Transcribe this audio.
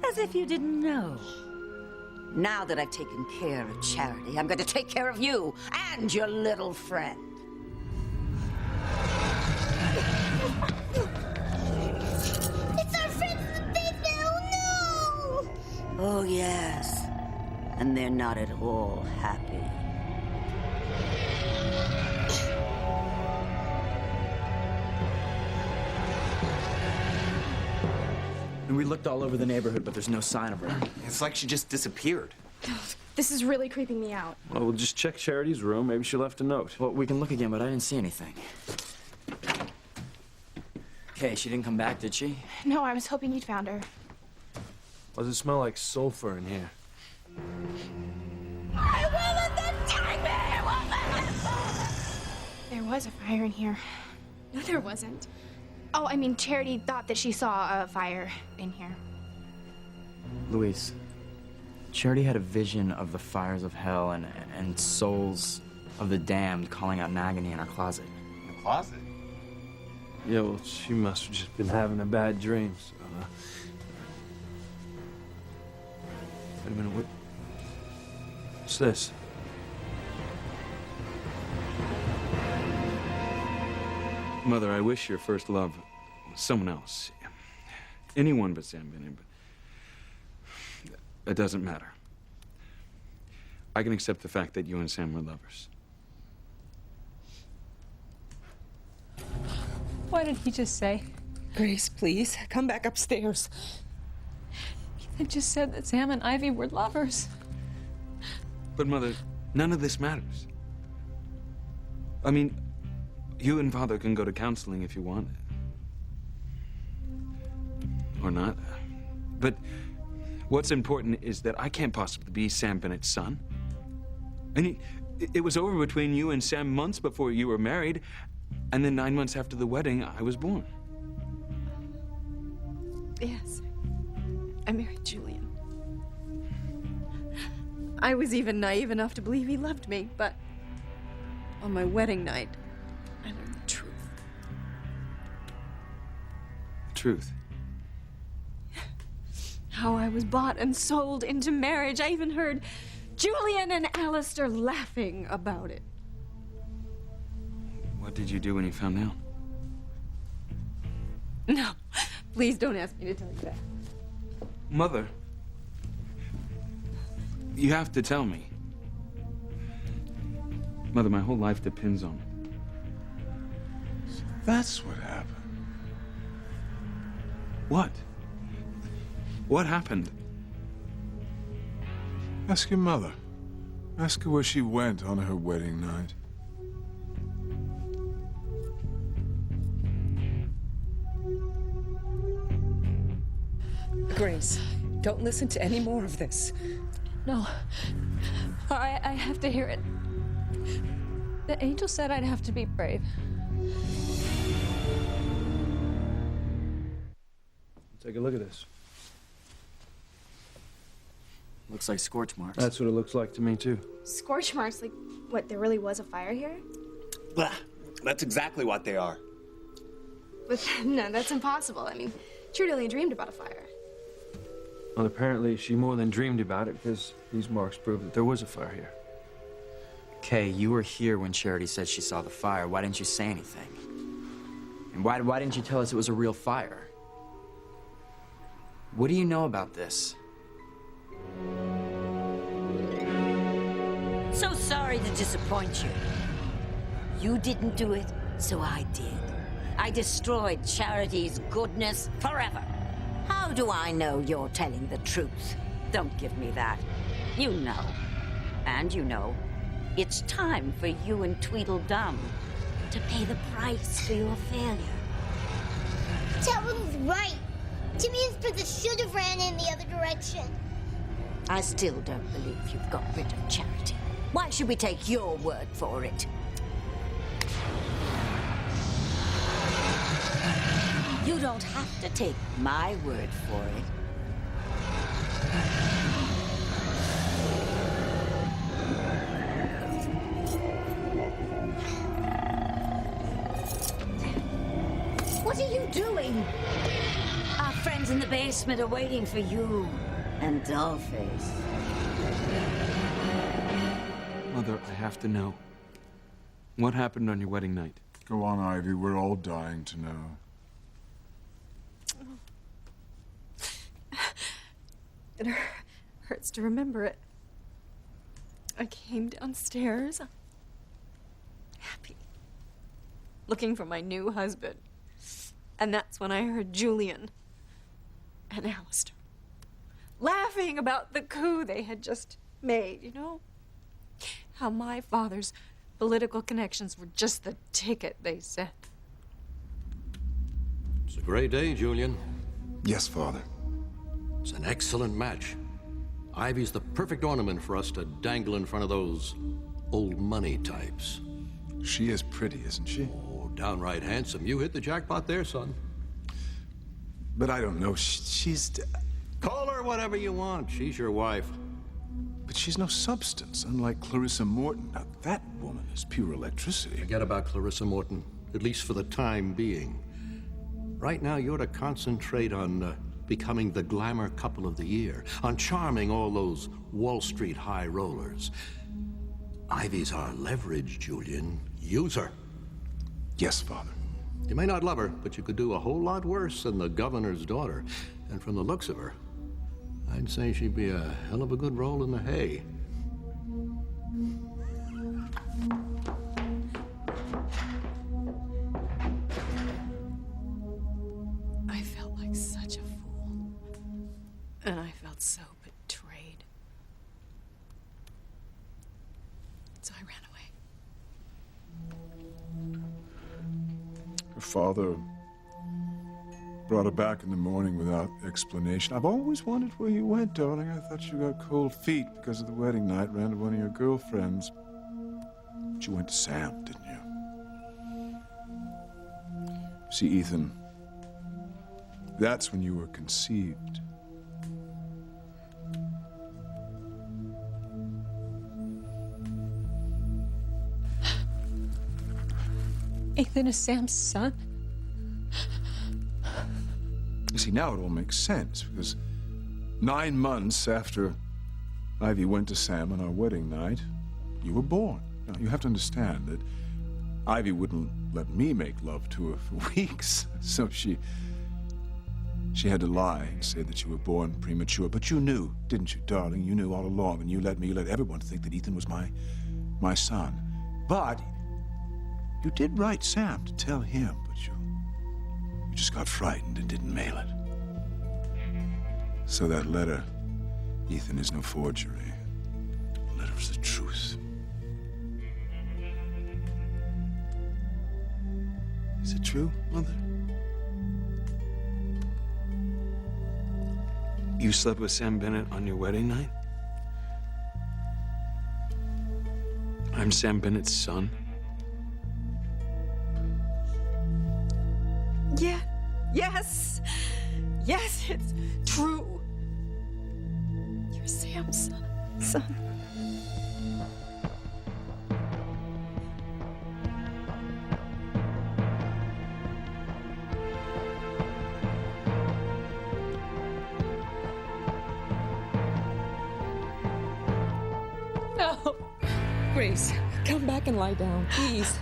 As if you didn't know. Now that I've taken care of Charity, I'm going to take care of you and your little friend. It's our friends in the basement! Oh, no! Oh, yes. And they're not at all happy. And we looked all over the neighborhood, but there's no sign of her. It's like she just disappeared. This is really creeping me out. Well, we'll just check Charity's room. Maybe she left a note. Well, we can look again, but I didn't see anything. Okay, she didn't come back, did she? No, I was hoping you'd found her. Why does it smell like sulfur in here? There was a fire in here. No, there wasn't. Oh, I mean, Charity thought that she saw a fire in here. Louise, Charity had a vision of the fires of hell and souls of the damned calling out in agony in her closet. In the closet? Yeah, well, she must have just been having a bad dream. So, wait a minute, what's this? Mother, I wish your first love was someone else. Anyone but Sam Bennett, but it doesn't matter. I can accept the fact that you and Sam were lovers. What did he just say? Grace, please, come back upstairs. He just said that Sam and Ivy were lovers. But Mother, none of this matters. I mean, you and Father can go to counseling if you want. Or not. But what's important is that I can't possibly be Sam Bennett's son. I mean, it was over between you and Sam months before you were married, and then 9 months after the wedding, I was born. Yes, I married Julian. I was even naive enough to believe he loved me, but on my wedding night, I learned the truth. Truth. How I was bought and sold into marriage. I even heard Julian and Alistair laughing about it. What did you do when you found out? No, please don't ask me to tell you that. Mother, you have to tell me. Mother, my whole life depends on it. That's what happened. What? What happened? Ask your mother. Ask her where she went on her wedding night. Grace, don't listen to any more of this. No. I have to hear it. The angel said I'd have to be brave. Take a look at this. Looks like scorch marks. That's what it looks like to me, too. Scorch marks? Like, what, there really was a fire here? Blah. That's exactly what they are. But no, that's impossible. I mean, Trudy only dreamed about a fire. Well, apparently she more than dreamed about it, because these marks prove that there was a fire here. Kay, you were here when Charity said she saw the fire. Why didn't you say anything? And why didn't you tell us it was a real fire? What do you know about this? So sorry to disappoint you. You didn't do it, so I did. I destroyed Charity's goodness forever. How do I know you're telling the truth? Don't give me that. You know. And you know, it's time for you and Tweedledum to pay the price for your failure. Talon's right. Timmy and Princess should have ran in the other direction. I still don't believe you've got rid of Charity. Why should we take your word for it? You don't have to take my word for it. What are you doing? Our friends in the basement are waiting for you and Dollface. Mother, I have to know. What happened on your wedding night? Go on, Ivy. We're all dying to know. It hurts to remember it. I came downstairs, happy, looking for my new husband. And that's when I heard Julian and Alistair laughing about the coup they had just made, you know? How my father's political connections were just the ticket, they said. It's a great day, Julian. Yes, Father. It's an excellent match. Ivy's the perfect ornament for us to dangle in front of those old money types. She is pretty, isn't she? Oh, downright handsome. You hit the jackpot there, son. But I don't know. She's... Call her whatever you want. She's your wife. But she's no substance, unlike Clarissa Morton. Now, that woman is pure electricity. Forget about Clarissa Morton, at least for the time being. Right now, you're to concentrate on becoming the glamour couple of the year, on charming all those Wall Street high rollers. Ivy's our leverage, Julian. Use her. Yes, Father. You may not love her, but you could do a whole lot worse than the governor's daughter. And from the looks of her, I'd say she'd be a hell of a good roll in the hay. I felt like such a fool. And I felt so betrayed. So I ran away. Her father brought her back in the morning without explanation. I've always wondered where you went, darling. I thought you got cold feet because of the wedding night, ran to one of your girlfriends. But you went to Sam, didn't you? See, Ethan, that's when you were conceived. Ethan is Sam's son? You see, now it all makes sense, because 9 months after Ivy went to Sam on our wedding night, you were born. Now, you have to understand that Ivy wouldn't let me make love to her for weeks, so she had to lie and say that you were born premature. But you knew, didn't you, darling? You knew all along, and you let everyone think that Ethan was my son. But you did write Sam to tell him, but you just got frightened and didn't mail it. So that letter, Ethan, is no forgery. The letter is the truth. Is it true, Mother? You slept with Sam Bennett on your wedding night? I'm Sam Bennett's son? Yeah. Yes. Yes, it's true. You're Sam's son. No. Grace, come back and lie down, please.